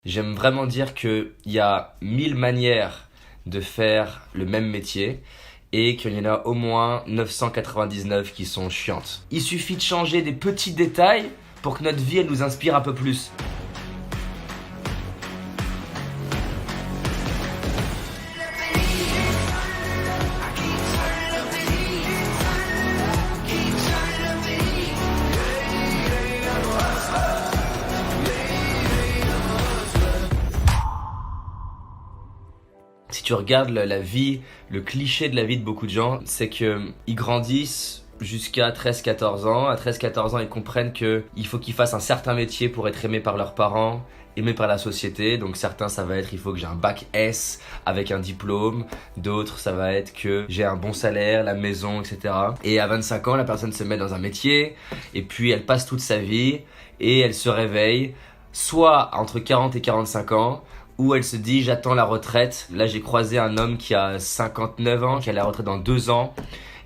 J'aime vraiment dire qu'il y a 1000 manières de faire le même métier et qu'il y en a au moins 999 qui sont chiantes. Il suffit de changer des petits détails pour que notre vie elle nous inspire un peu plus. Si tu regardes la vie, le cliché de la vie de beaucoup de gens, c'est qu'ils grandissent jusqu'à 13-14 ans. À 13-14 ans, ils comprennent qu'il faut qu'ils fassent un certain métier pour être aimés par leurs parents, aimés par la société. Donc certains, ça va être il faut que j'ai un bac S avec un diplôme. D'autres, ça va être que j'ai un bon salaire, la maison, etc. Et à 25 ans, la personne se met dans un métier et puis elle passe toute sa vie et elle se réveille soit entre 40 et 45 ans, où elle se dit j'attends la retraite. Là j'ai croisé un homme qui a 59 ans, qui a la retraite dans 2 ans.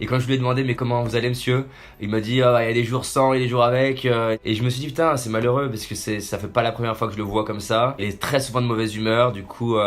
Et quand je lui ai demandé mais comment vous allez monsieur, il m'a dit il y a des jours sans, il y a des jours avec. Et je me suis dit putain c'est malheureux parce que ça fait pas la première fois que je le vois comme ça. Il est très souvent de mauvaise humeur, du coup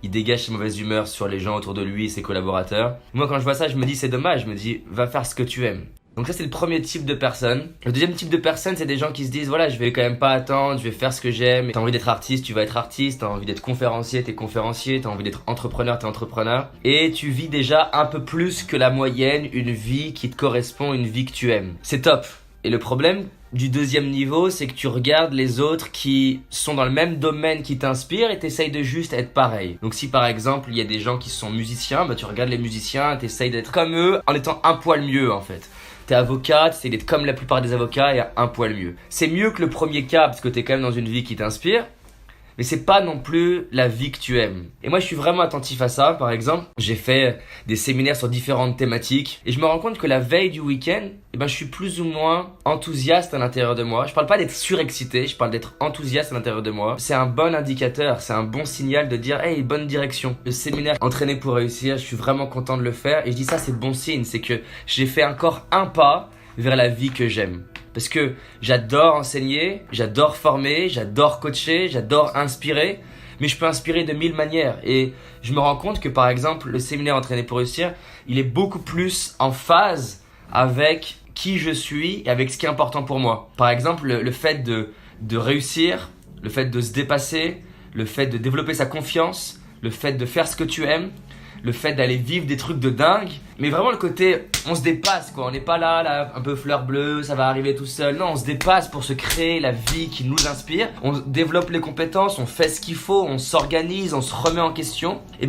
il dégage ses mauvaises humeurs sur les gens autour de lui et ses collaborateurs. Moi quand je vois ça je me dis c'est dommage, je me dis va faire ce que tu aimes. Donc ça c'est le premier type de personne. Le deuxième type de personne c'est des gens qui se disent voilà je vais quand même pas attendre, je vais faire ce que j'aime. T'as envie d'être artiste, tu vas être artiste. T'as envie d'être conférencier, t'es conférencier. T'as envie d'être entrepreneur, t'es entrepreneur. Et tu vis déjà un peu plus que la moyenne, une vie qui te correspond, une vie que tu aimes. C'est top. Et le problème du deuxième niveau, c'est que tu regardes les autres qui sont dans le même domaine qui t'inspire et t'essayes de juste être pareil. Donc si par exemple il y a des gens qui sont musiciens, bah tu regardes les musiciens et t'essayes d'être comme eux en étant un poil mieux en fait. T'es avocat, t'essayes d'être comme la plupart des avocats et un poil mieux. C'est mieux que le premier cas parce que t'es quand même dans une vie qui t'inspire, mais c'est pas non plus la vie que tu aimes. Et moi je suis vraiment attentif à ça. Par exemple, j'ai fait des séminaires sur différentes thématiques et je me rends compte que la veille du week-end, je suis plus ou moins enthousiaste à l'intérieur de moi. Je parle pas d'être surexcité, je parle d'être enthousiaste à l'intérieur de moi. C'est un bon indicateur, c'est un bon signal de dire hey, bonne direction. Le séminaire Entraîner pour réussir, je suis vraiment content de le faire et je dis ça c'est bon signe, c'est que j'ai fait encore un pas vers la vie que j'aime. Parce que j'adore enseigner, j'adore former, j'adore coacher, j'adore inspirer, mais je peux inspirer de 1000 manières. Et je me rends compte que par exemple, le séminaire Entraîner pour réussir, il est beaucoup plus en phase avec qui je suis et avec ce qui est important pour moi. Par exemple, le fait de réussir, le fait de se dépasser, le fait de développer sa confiance, le fait de faire ce que tu aimes, le fait d'aller vivre des trucs de dingue, mais vraiment le côté on se dépasse quoi, on n'est pas là un peu fleur bleue, ça va arriver tout seul. Non, on se dépasse pour se créer la vie qui nous inspire. On développe les compétences, on fait ce qu'il faut, on s'organise, on se remet en question. Et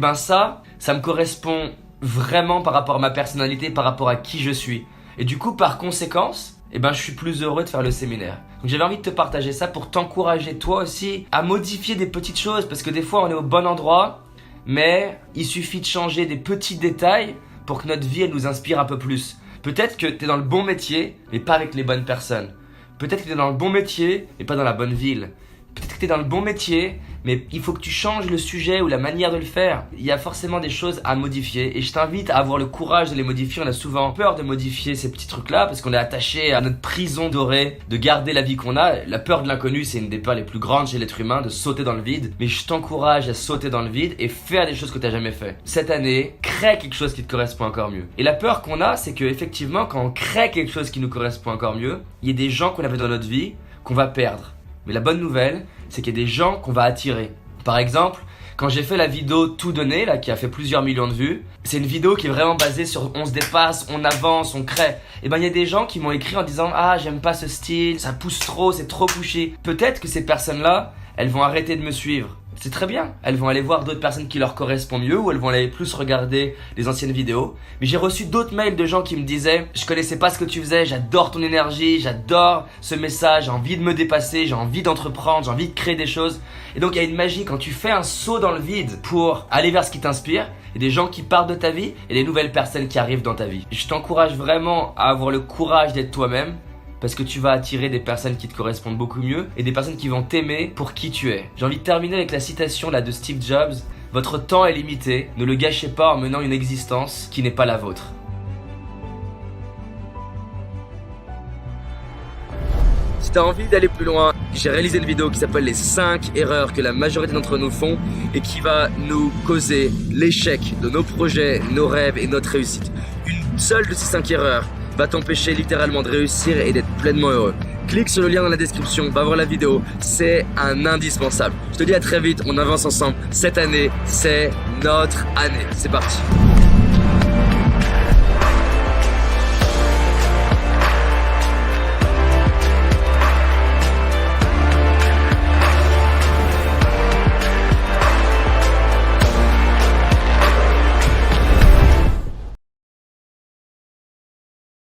ça me correspond vraiment par rapport à ma personnalité, par rapport à qui je suis. Et du coup par conséquence, je suis plus heureux de faire le séminaire. Donc j'avais envie de te partager ça pour t'encourager toi aussi à modifier des petites choses, parce que des fois on est au bon endroit, mais il suffit de changer des petits détails pour que notre vie elle nous inspire un peu plus. Peut-être que tu es dans le bon métier, mais pas avec les bonnes personnes. Peut-être que tu es dans le bon métier, mais pas dans la bonne ville. Peut-être que tu es dans le bon métier, mais il faut que tu changes le sujet ou la manière de le faire. Il y a forcément des choses à modifier et je t'invite à avoir le courage de les modifier. On a souvent peur de modifier ces petits trucs-là parce qu'on est attaché à notre prison dorée, de garder la vie qu'on a. La peur de l'inconnu, c'est une des peurs les plus grandes chez l'être humain, de sauter dans le vide. Mais je t'encourage à sauter dans le vide et faire des choses que tu n'as jamais fait. Cette année, crée quelque chose qui te correspond encore mieux. Et la peur qu'on a, c'est que effectivement, quand on crée quelque chose qui nous correspond encore mieux, il y a des gens qu'on avait dans notre vie qu'on va perdre. Mais la bonne nouvelle, c'est qu'il y a des gens qu'on va attirer. Par exemple, quand j'ai fait la vidéo Tout donner, là, qui a fait plusieurs millions de vues, c'est une vidéo qui est vraiment basée sur on se dépasse, on avance, on crée. Et il y a des gens qui m'ont écrit en disant ah j'aime pas ce style, ça pousse trop, c'est trop pushy. Peut-être que ces personnes-là, elles vont arrêter de me suivre. C'est très bien, elles vont aller voir d'autres personnes qui leur correspondent mieux ou elles vont aller plus regarder les anciennes vidéos. Mais j'ai reçu d'autres mails de gens qui me disaient je connaissais pas ce que tu faisais, j'adore ton énergie, j'adore ce message, j'ai envie de me dépasser, j'ai envie d'entreprendre, j'ai envie de créer des choses. Et donc il y a une magie quand tu fais un saut dans le vide pour aller vers ce qui t'inspire. Il y a des gens qui partent de ta vie et des nouvelles personnes qui arrivent dans ta vie. Je t'encourage vraiment à avoir le courage d'être toi-même. Parce que tu vas attirer des personnes qui te correspondent beaucoup mieux et des personnes qui vont t'aimer pour qui tu es. J'ai envie de terminer avec la citation là de Steve Jobs. Votre temps est limité, ne le gâchez pas en menant une existence qui n'est pas la vôtre. Si tu as envie d'aller plus loin, j'ai réalisé une vidéo qui s'appelle les 5 erreurs que la majorité d'entre nous font et qui va nous causer l'échec de nos projets, nos rêves et notre réussite. Une seule de ces 5 erreurs va t'empêcher littéralement de réussir et d'être pleinement heureux. Clique sur le lien dans la description, va voir la vidéo, c'est un indispensable. Je te dis à très vite, on avance ensemble. Cette année, c'est notre année. C'est parti.